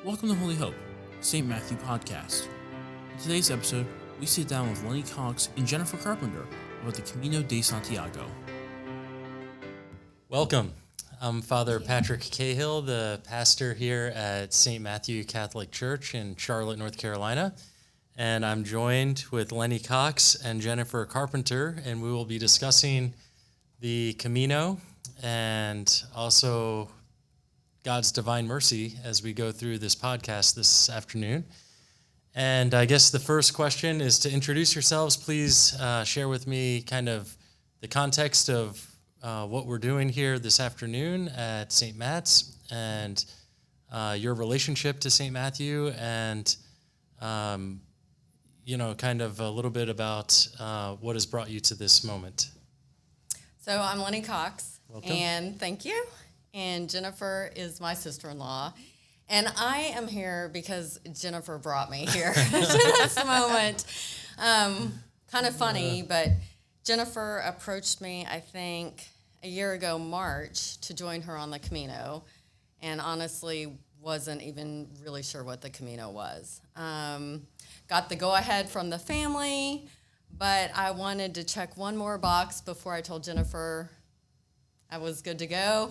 Welcome to Holy Hope, St. Matthew podcast. In today's episode, we sit down with Lennie Cox and Jennifer Carpenter about the Camino de Santiago. Welcome. I'm Father Patrick Cahill, the pastor here at St. Matthew Catholic Church in Charlotte, North Carolina. And I'm joined with Lennie Cox and Jennifer Carpenter, and we will be discussing the Camino and also God's divine mercy as we go through this podcast this afternoon. And I guess the first question is to introduce yourselves. Please share with me kind of the context of what we're doing here this afternoon at St. Matt's and your relationship to St. Matthew and, kind of a little bit about what has brought you to this moment. So I'm Lennie Cox. Welcome. And thank you. And Jennifer is my sister-in-law. And I am here because Jennifer brought me here to this moment. Kind of funny, but Jennifer approached me, I think, a year ago, March, to join her on the Camino. And honestly, wasn't even really sure what the Camino was. Got the go-ahead from the family, but I wanted to check one more box before I told Jennifer I was good to go,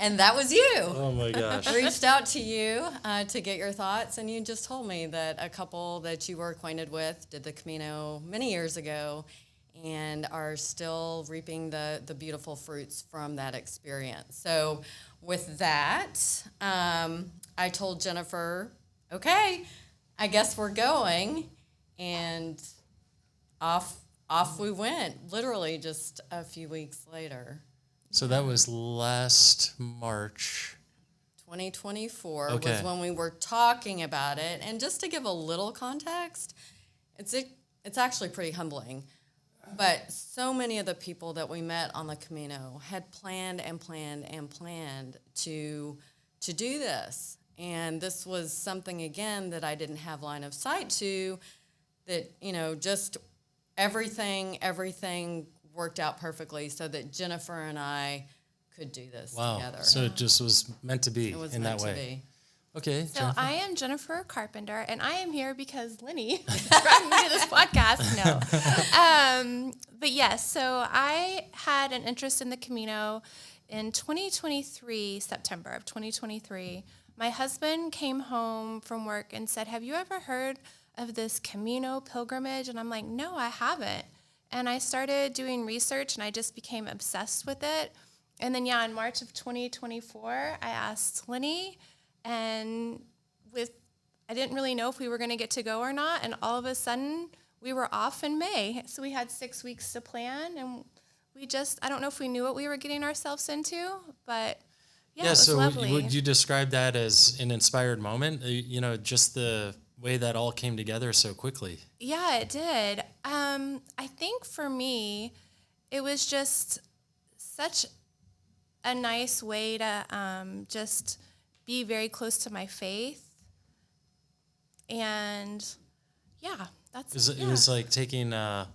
and that was you. Oh my gosh. I reached out to you to get your thoughts, and you just told me that a couple that you were acquainted with did the Camino many years ago and are still reaping the beautiful fruits from that experience. So with that, I told Jennifer, okay, I guess we're going, and off we went, literally just a few weeks later. So that was last March. 2024 Okay. was when we were talking about it. And just to give a little context, it's actually pretty humbling. But so many of the people that we met on the Camino had planned to do this. And this was something, again, that I didn't have line of sight to, that, just everything worked out perfectly so that Jennifer and I could do this together. So it just was meant to be It was in meant that to way. be. Okay. So Jennifer? I am Jennifer Carpenter, and I am here because Lennie dragged me to this podcast. No. But yes, so I had an interest in the Camino in 2023, September of 2023. My husband came home from work and said, "Have you ever heard of this Camino pilgrimage?" And I'm like, "No, I haven't." And I started doing research, and I just became obsessed with it. And then, in March of 2024, I asked Lennie, and I didn't really know if we were going to get to go or not. And all of a sudden, we were off in May. So we had 6 weeks to plan, and I don't know if we knew what we were getting ourselves into, but it was so lovely. would you describe that as an inspired moment? Just the way that all came together so quickly. Yeah, it did. I think for me, it was just such a nice way to just be very close to my faith. And It was like taking a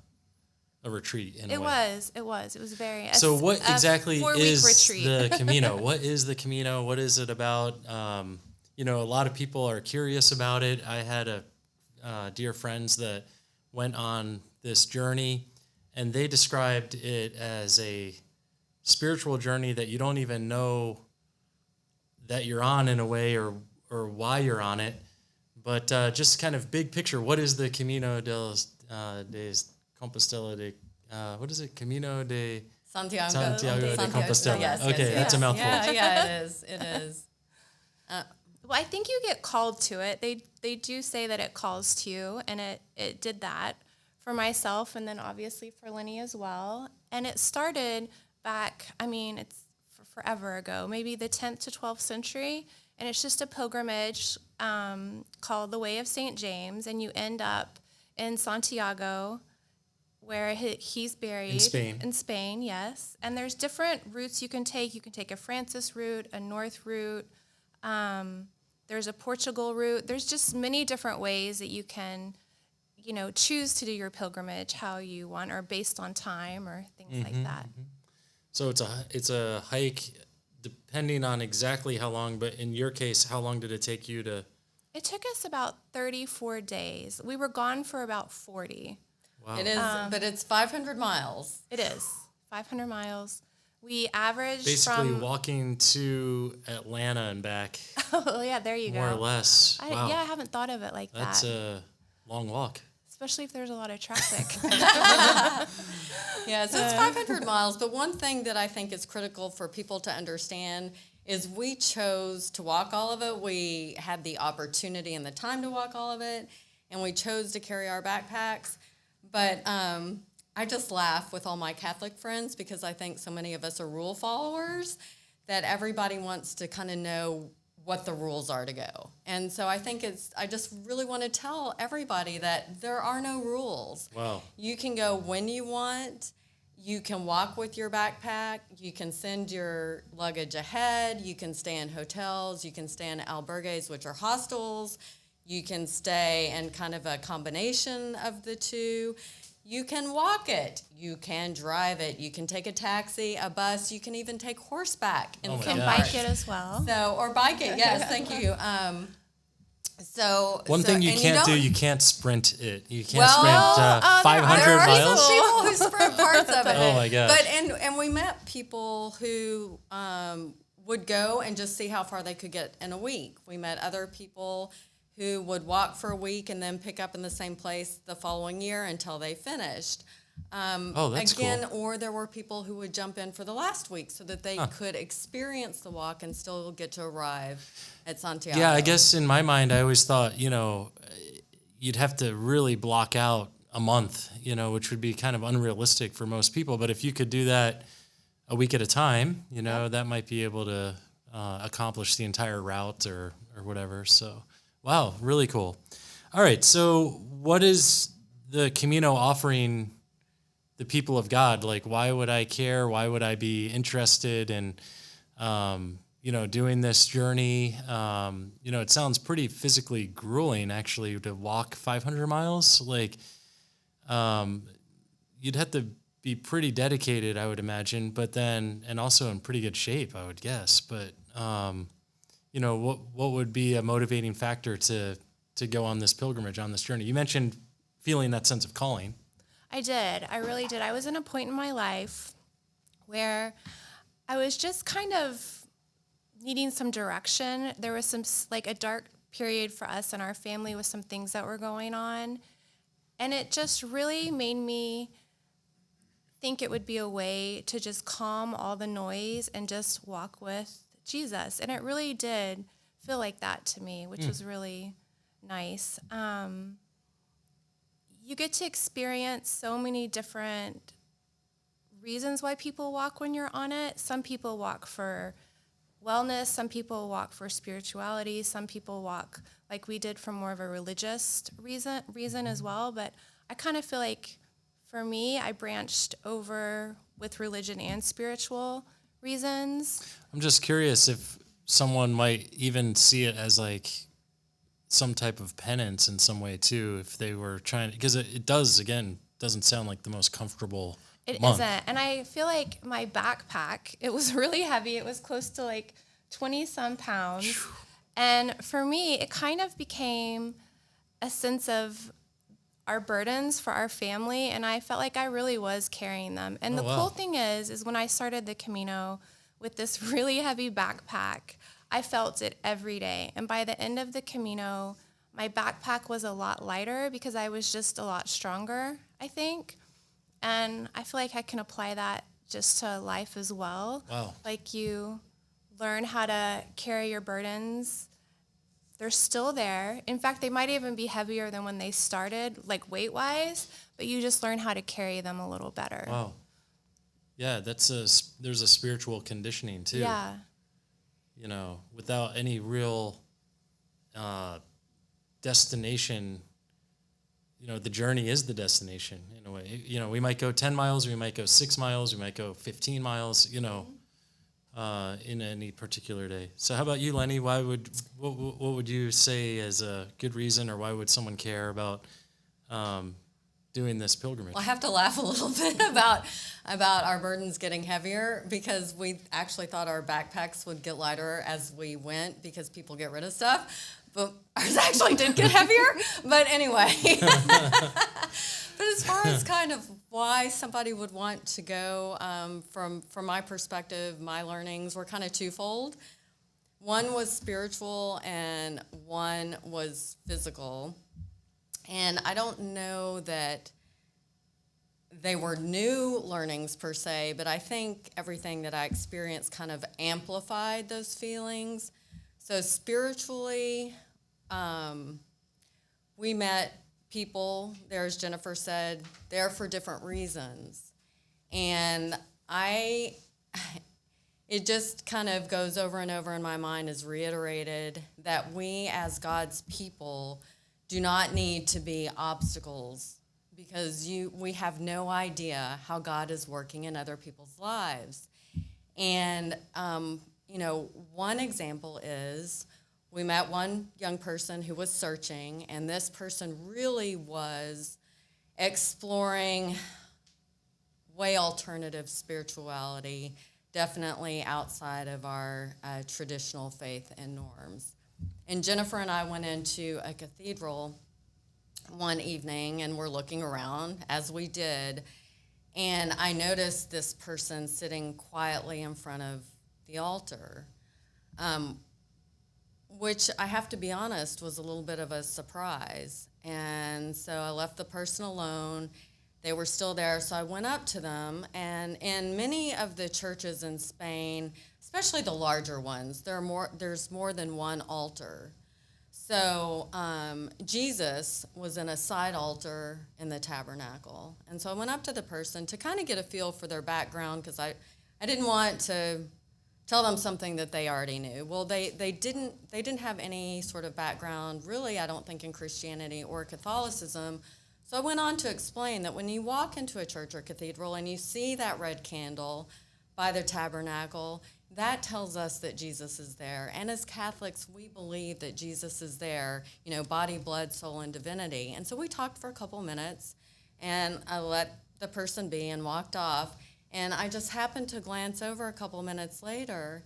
retreat in a way. It was very. So what exactly is retreat. the Camino? What is the Camino? What is it about? A lot of people are curious about it. I had dear friends that went on this journey, and they described it as a spiritual journey that you don't even know that you're on in a way or why you're on it. But just kind of big picture, what is the Camino de Compostela de, what is it? Camino de Santiago de Compostela. Yes, Okay, that's a mouthful. Yeah, it is. Well, I think you get called to it. They do say that it calls to you, and it did that for myself, and then obviously for Lennie as well. And it started back, it's forever ago, maybe the 10th to 12th century, and it's just a pilgrimage called the Way of St. James, and you end up in Santiago, where he's buried. In Spain. In Spain, yes. And there's different routes you can take. You can take a Francis route, a North route. There's a Portugal route. There's just many different ways that you can, choose to do your pilgrimage how you want, or based on time or things like that. So it's a hike depending on exactly how long, but in your case, how long did it take you to It took us about 34 days. We were gone for about 40. Wow. It is, but it's 500 miles. It is 500 miles. We averaged Basically from walking to Atlanta and back, oh yeah, there you more or go. less. Wow. Yeah, I haven't thought of it like That's that. a long walk. Especially if there's a lot of traffic. Yeah, so it's 500 miles. But one thing that I think is critical for people to understand is we chose to walk all of it. We had the opportunity and the time to walk all of it, and we chose to carry our backpacks. But I just laugh with all my Catholic friends because I think so many of us are rule followers that everybody wants to kind of know what the rules are to go. And so I think I just really want to tell everybody that there are no rules. Wow. You can go when you want. You can walk with your backpack. You can send your luggage ahead. You can stay in hotels. You can stay in albergues, which are hostels. You can stay in kind of a combination of the two. You can walk it. You can drive it. You can take a taxi, a bus. You can even take horseback. Oh my Can gosh. bike it as well. So, or bike it. Yes, thank you. One thing you and can't do, don't- you can't sprint it. You can't Well, sprint there 500 there are miles. some people who sprint parts of it. Oh my gosh. But and we met people who would go and just see how far they could get in a week. We met other people who would walk for a week and then pick up in the same place the following year until they finished. That's Again, cool. or there were people who would jump in for the last week so that they could experience the walk and still get to arrive at Santiago. Yeah, I guess in my mind, I always thought, you'd have to really block out a month, which would be kind of unrealistic for most people. But if you could do that a week at a time, that might be able to accomplish the entire route or whatever. So, wow, really cool. All right, so what is the Camino offering the people of God? Like, why would I care? Why would I be interested in, doing this journey? It sounds pretty physically grueling, actually, to walk 500 miles. Like, you'd have to be pretty dedicated, I would imagine, but then, and also in pretty good shape, I would guess. But, what would be a motivating factor to go on this pilgrimage, on this journey? You mentioned feeling that sense of calling. I did. I really did. I was in a point in my life where I was just kind of needing some direction. There was a dark period for us and our family with some things that were going on. And it just really made me think it would be a way to just calm all the noise and just walk with Jesus. And it really did feel like that to me, which was really nice. You get to experience so many different reasons why people walk when you're on it. Some people walk for wellness. Some people walk for spirituality. Some people walk, like we did, for more of a religious reason as well. But I kind of feel like, for me, I branched over with religion and spiritual reasons. I'm just curious if someone might even see it as like some type of penance in some way too, if they were trying, because it doesn't sound like the most comfortable It month. not. And I feel like my backpack, it was really heavy. It was close to like 20 some pounds. And for me, it kind of became a sense of our burdens for our family. And I felt like I really was carrying them. And cool thing is when I started the Camino with this really heavy backpack, I felt it every day. And by the end of the Camino, my backpack was a lot lighter because I was just a lot stronger, I think. And I feel like I can apply that just to life as well. Wow. Like, you learn how to carry your burdens. They're still there. In fact, they might even be heavier than when they started, like weight-wise, but you just learn how to carry them a little better. Wow. Yeah, there's a spiritual conditioning too. Yeah. Without any real destination, the journey is the destination in a way. We might go 10 miles, we might go 6 miles, we might go 15 miles, in any particular day. So how about you, Lennie? What would you say as a good reason, or why would someone care about doing this pilgrimage? Well, I have to laugh a little bit about our burdens getting heavier, because we actually thought our backpacks would get lighter as we went because people get rid of stuff, but ours actually did get heavier. But anyway, but as far as kind of why somebody would want to go, from my perspective, my learnings were kind of twofold. One was spiritual and one was physical. And I don't know that they were new learnings per se, but I think everything that I experienced kind of amplified those feelings. So spiritually, we met people, there, as Jennifer said, there for different reasons. And it just kind of goes over and over in my mind, is reiterated that we as God's people do not need to be obstacles, because we have no idea how God is working in other people's lives. And, one example is we met one young person who was searching, and this person really was exploring way alternative spirituality, definitely outside of our traditional faith and norms. And Jennifer and I went into a cathedral one evening, and we're looking around, as we did, and I noticed this person sitting quietly in front of the altar, which I have to be honest was a little bit of a surprise. And so I left the person alone. They were still there, so I went up to them, and in many of the churches in Spain, especially the larger ones, there's more than one altar. So Jesus was in a side altar in the tabernacle. And so I went up to the person to kind of get a feel for their background, because I didn't want to tell them something that they already knew. Well, they didn't have any sort of background, really, I don't think, in Christianity or Catholicism. So I went on to explain that when you walk into a church or cathedral and you see that red candle by the tabernacle, that tells us that Jesus is there. And as Catholics, we believe that Jesus is there, body, blood, soul, and divinity. And so we talked for a couple minutes, and I let the person be and walked off. And I just happened to glance over a couple minutes later,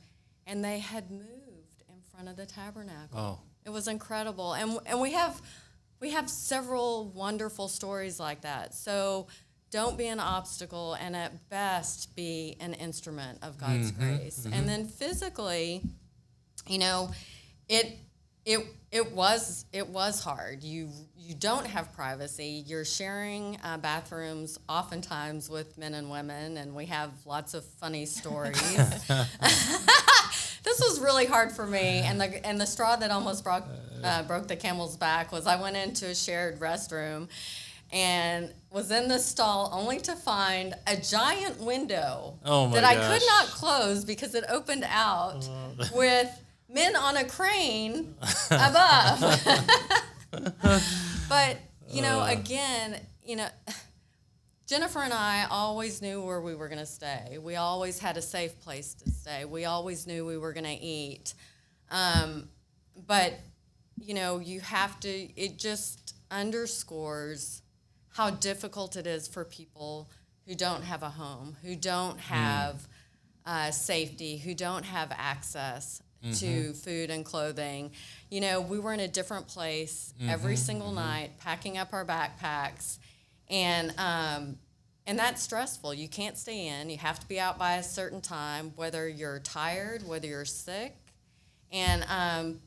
and they had moved in front of the tabernacle. Oh. It was incredible. And we have several wonderful stories like that. So don't be an obstacle, and at best be an instrument of God's grace. And then physically, it was hard. You don't have privacy. You're sharing bathrooms oftentimes with men and women, and we have lots of funny stories. This was really hard for me, and the straw that almost broke the camel's back was I went into a shared restroom and was in the stall only to find a giant window that I could not close because it opened out with men on a crane above. But, again, Jennifer and I always knew where we were going to stay. We always had a safe place to stay. We always knew we were going to eat. But, you have to, it just underscores how difficult it is for people who don't have a home, who don't have safety, who don't have access to food and clothing. We were in a different place every single night, packing up our backpacks, and that's stressful. You can't stay in. You have to be out by a certain time, whether you're tired, whether you're sick, and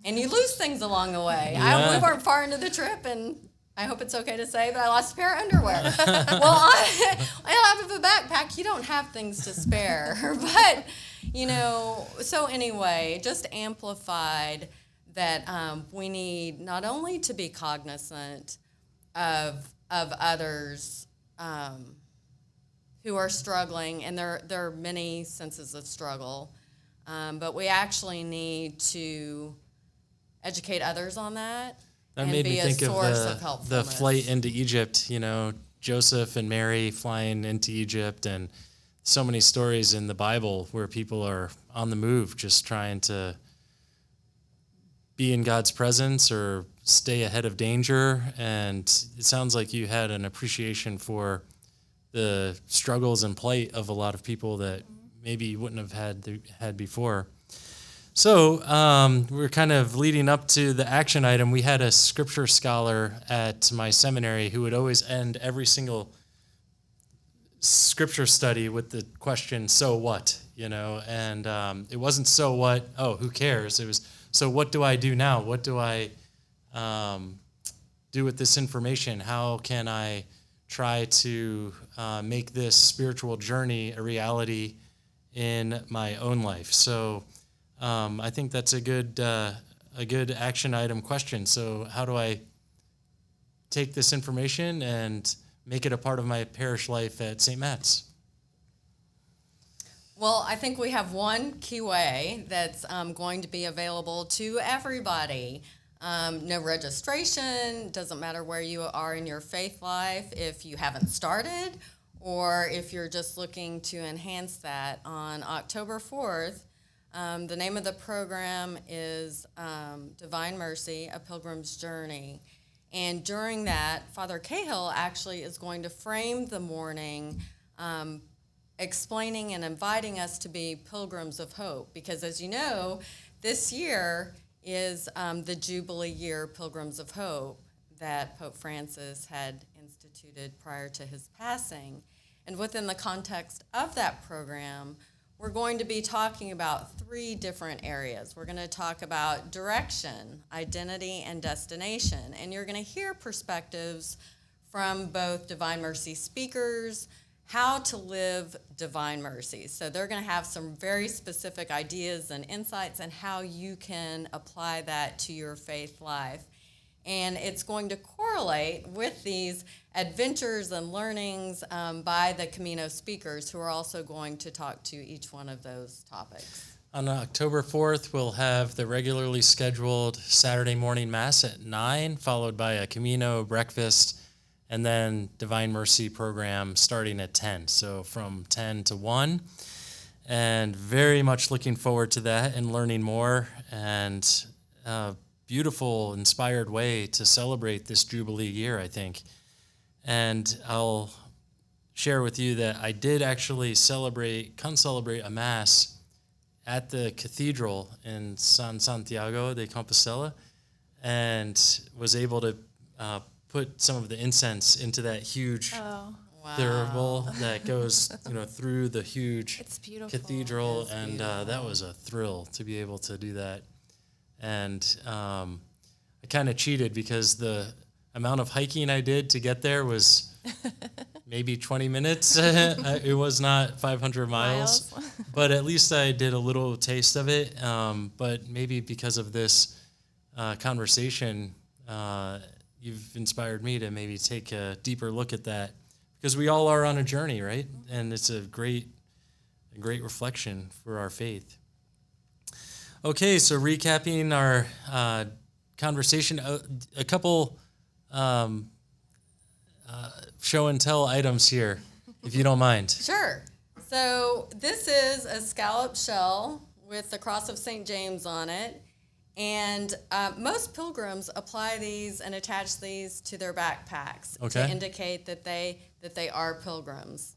you lose things along the way. Yeah. We weren't far into the trip, and I hope it's okay to say, but I lost a pair of underwear. Well, out of a backpack, you don't have things to spare. But, so anyway, just amplified that we need not only to be cognizant of others who are struggling, and there are many senses of struggle, but we actually need to educate others on that. That and made be me think a of source of the helpfulness. flight into Egypt, Joseph and Mary flying into Egypt, and so many stories in the Bible where people are on the move just trying to be in God's presence or stay ahead of danger. And it sounds like you had an appreciation for the struggles and plight of a lot of people that maybe you wouldn't have had before. So we're kind of leading up to the action item. We had a scripture scholar at my seminary who would always end every single scripture study with the question, so what? And it wasn't so what, oh, who cares? It was, so what do I do now? What do I do with this information? How can I try to make this spiritual journey a reality in my own life? So I think that's a good action item question. So how do I take this information and make it a part of my parish life at St. Matt's? Well, I think we have one key way that's going to be available to everybody. No registration, doesn't matter where you are in your faith life. If you haven't started or if you're just looking to enhance that, on October 4th, the name of the program is Divine Mercy, A Pilgrim's Journey. And during that, Father Cahill actually is going to frame the morning explaining and inviting us to be pilgrims of hope. Because as you know, this year is the Jubilee year, Pilgrims of Hope, that Pope Francis had instituted prior to his passing. And within the context of that program, we're going to be talking about 3 different areas. We're going to talk about direction, identity, and destination. And you're going to hear perspectives from both Divine Mercy speakers, how to live Divine Mercy. So they're going to have some very specific ideas and insights on how you can apply that to your faith life. And it's going to correlate with these adventures and learnings by the Camino speakers, who are also going to talk to each one of those topics. On October 4th, we'll have the regularly scheduled Saturday morning Mass at 9, followed by a Camino breakfast, and then Divine Mercy program starting at 10. So from 10 to 1. And very much looking forward to that and learning more, and beautiful, inspired way to celebrate this Jubilee year, I think. And I'll share with you that I did actually celebrate a Mass at the cathedral in San Santiago de Compostela, and was able to put some of the incense into that huge thurible that goes through the huge cathedral, and that was a thrill to be able to do that. And I kind of cheated because the amount of hiking I did to get there was maybe 20 minutes. It was not 500 miles, but at least I did a little taste of it. But maybe because of this conversation, you've inspired me to maybe take a deeper look at that, because we all are on a journey, right? And it's a great reflection for our faith. Okay, so recapping our conversation, a couple show and tell items here, if you don't mind. Sure. So this is a scallop shell with the cross of St. James on it. And most pilgrims apply these and attach these to their backpacks to indicate that they are pilgrims.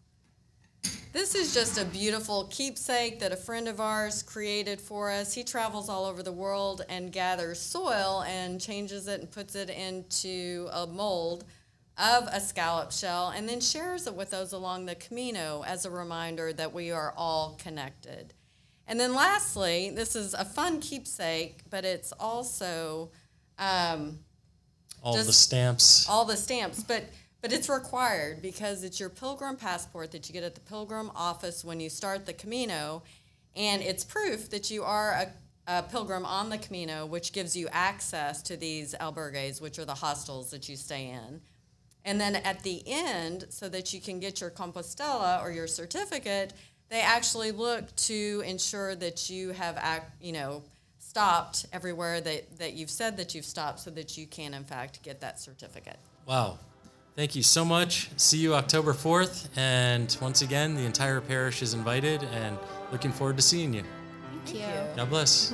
This is just a beautiful keepsake that a friend of ours created for us. He travels all over the world and gathers soil and changes it and puts it into a mold of a scallop shell, and then shares it with those along the Camino as a reminder that we are all connected. And then lastly, this is a fun keepsake, but it's also all the stamps, but it's required because it's your pilgrim passport that you get at the pilgrim office when you start the Camino, and it's proof that you are a pilgrim on the Camino, which gives you access to these albergues, which are the hostels that you stay in. And then at the end, so that you can get your Compostela or your certificate, they actually look to ensure that you have stopped everywhere that you've said that you've stopped, so that you can, in fact, get that certificate. Wow. Thank you so much. See you October 4th. And once again, the entire parish is invited, and looking forward to seeing you. Thank you. God bless.